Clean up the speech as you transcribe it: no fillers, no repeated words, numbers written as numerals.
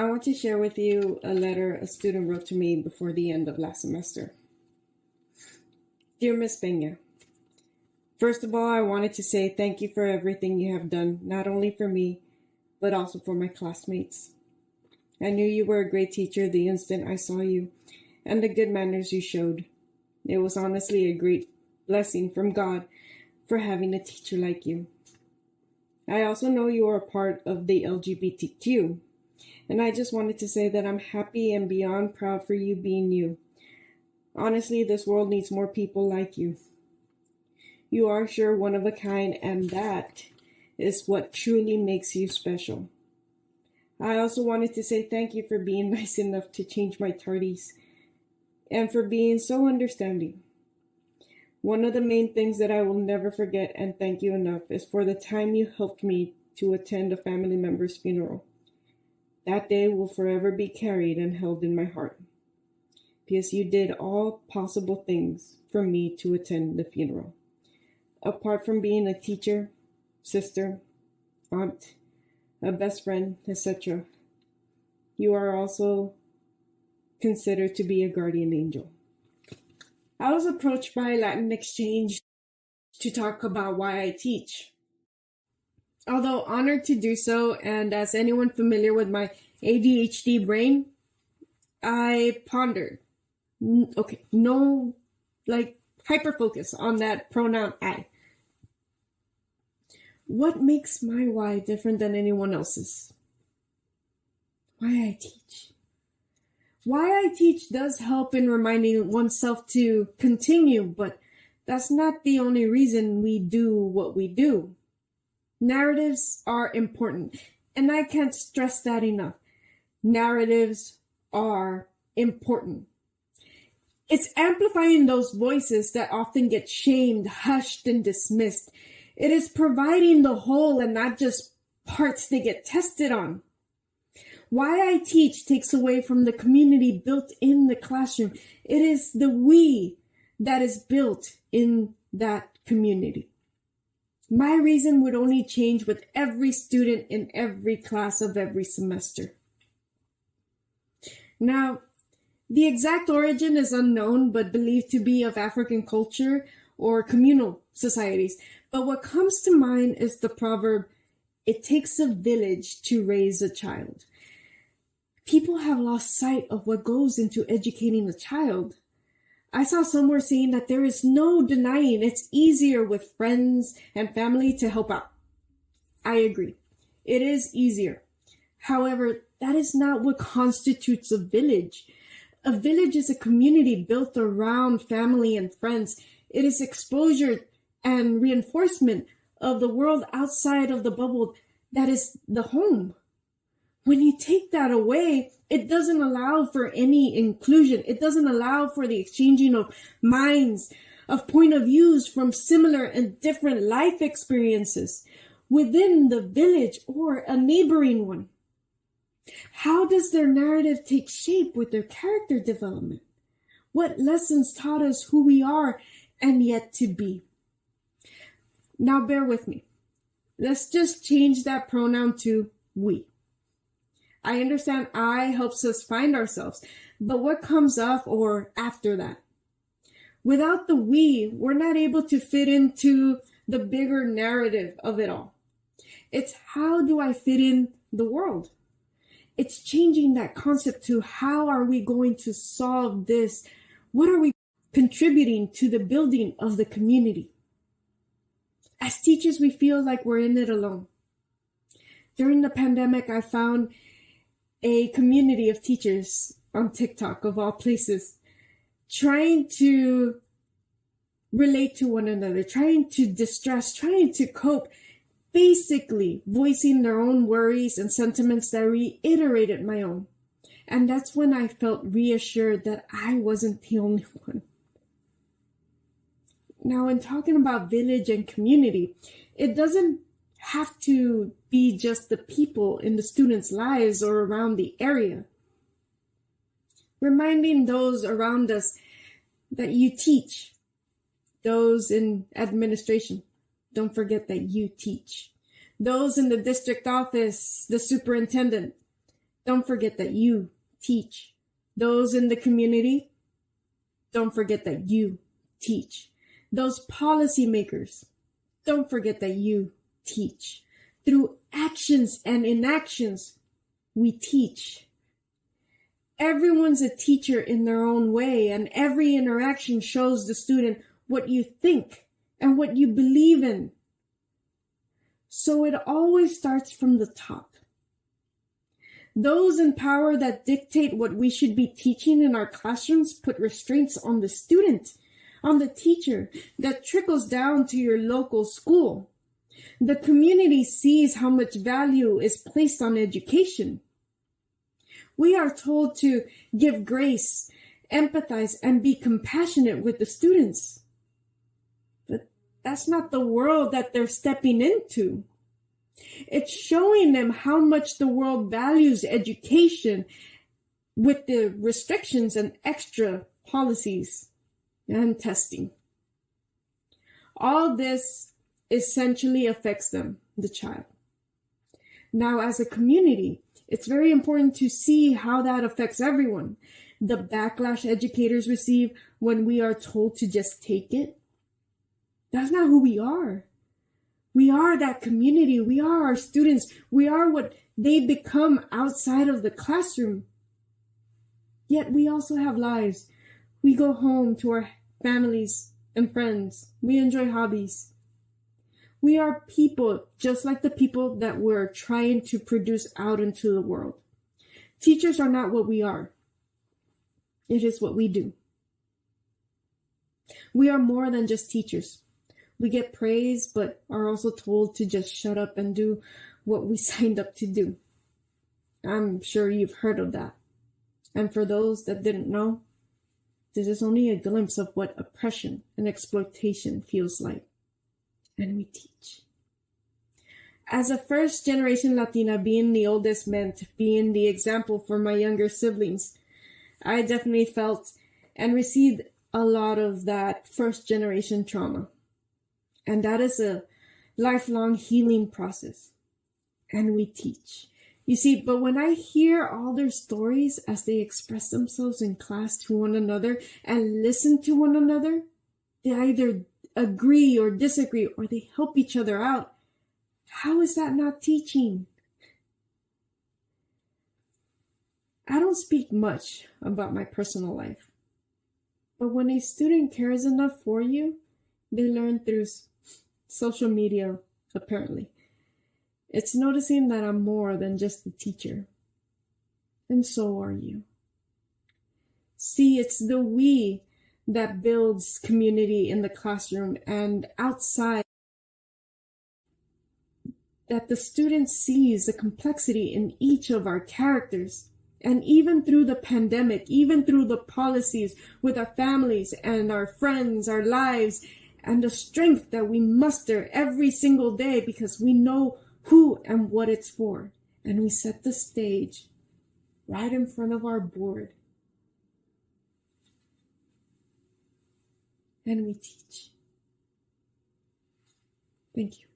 I want to share with you a letter a student wrote to me before the end of last semester. Dear Miss Peña, first of all, I wanted to say thank you for everything you have done, not only for me, but also for my classmates. I knew you were a great teacher the instant I saw you, and the good manners you showed. It was honestly a great blessing from God for having a teacher like you. I also know you are a part of the LGBTQ, and I just wanted to say that I'm happy and beyond proud for you being you. Honestly, this world needs more people like you. You are sure one of a kind, and that is what truly makes you special. I also wanted to say thank you for being nice enough to change my tardies and for being so understanding. One of the main things that I will never forget and thank you enough is for the time you helped me to attend a family member's funeral. That day will forever be carried and held in my heart, because you did all possible things for me to attend the funeral. Apart from being a teacher, sister, aunt, a best friend, etc., you are also considered to be a guardian angel. I was approached by Latin Exchange to talk about why I teach. Although honored to do so, and as anyone familiar with my ADHD brain, I pondered. Okay, no, hyper focus on that pronoun I. What makes my why different than anyone else's? Why I teach. Why I teach does help in reminding oneself to continue, but that's not the only reason we do what we do. Narratives are important, and I can't stress that enough. Narratives are important. It's amplifying those voices that often get shamed, hushed, and dismissed. It is providing the whole and not just parts they get tested on. Why I teach takes away from the community built in the classroom. It is the we that is built in that community. My reason would only change with every student in every class of every semester. Now, the exact origin is unknown, but believed to be of African culture or communal societies. But what comes to mind is the proverb, "It takes a village to raise a child." People have lost sight of what goes into educating a child. I saw somewhere saying that there is no denying it's easier with friends and family to help out. I agree. It is easier. However, that is not what constitutes a village. A village is a community built around family and friends. It is exposure and reinforcement of the world outside of the bubble that is the home. When you take that away, it doesn't allow for any inclusion. It doesn't allow for the exchanging of minds, of point of views from similar and different life experiences within the village or a neighboring one. How does their narrative take shape with their character development? What lessons taught us who we are and yet to be? Now bear with me. Let's just change that pronoun to we. I understand I helps us find ourselves, but what comes up or after that? Without the we, we're not able to fit into the bigger narrative of it all. It's how do I fit in the world? It's changing that concept to how are we going to solve this? What are we contributing to the building of the community? As teachers, we feel like we're in it alone. During the pandemic, I found a community of teachers on TikTok, of all places, trying to relate to one another, trying to distress, trying to cope, basically voicing their own worries and sentiments that reiterated my own. And that's when I felt reassured that I wasn't the only one. Now, in talking about village and community, it doesn't have to be just the people in the students' lives or around the area. Reminding those around us that you teach, those in administration, don't forget that you teach. Those in the district office, the superintendent, don't forget that you teach. Those in the community, don't forget that you teach. Those policymakers, don't forget that you teach. Through actions and inactions, we teach. Everyone's a teacher in their own way, and every interaction shows the student what you think and what you believe in. So it always starts from the top. Those in power that dictate what we should be teaching in our classrooms put restraints on the student, on the teacher, that trickles down to your local school. The community sees how much value is placed on education. We are told to give grace, empathize, and be compassionate with the students. But that's not the world that they're stepping into. It's showing them how much the world values education with the restrictions and extra policies and testing. All this essentially affects them, the child. Now, as a community, it's very important to see how that affects everyone. The backlash educators receive when we are told to just take it. That's not who we are. We are that community. We are our students. We are what they become outside of the classroom. Yet we also have lives. We go home to our families and friends. We enjoy hobbies. We are people just like the people that we're trying to produce out into the world. Teachers are not what we are. It is what we do. We are more than just teachers. We get praise, but are also told to just shut up and do what we signed up to do. I'm sure you've heard of that. And for those that didn't know, this is only a glimpse of what oppression and exploitation feels like. And we teach. As a first-generation Latina, being the oldest meant being the example for my younger siblings. I definitely felt and received a lot of that first-generation trauma. And that is a lifelong healing process. And we teach. You see, but when I hear all their stories as they express themselves in class to one another and listen to one another, they either agree or disagree, or they help each other out. How is that not teaching? I don't speak much about my personal life, but when a student cares enough for you, they learn through social media, apparently. It's noticing that I'm more than just a teacher, and so are you. See, it's the we that builds community in the classroom and outside, that the student sees the complexity in each of our characters. And even through the pandemic, even through the policies with our families and our friends, our lives, and the strength that we muster every single day because we know who and what it's for. And we set the stage right in front of our board. And we teach. Thank you.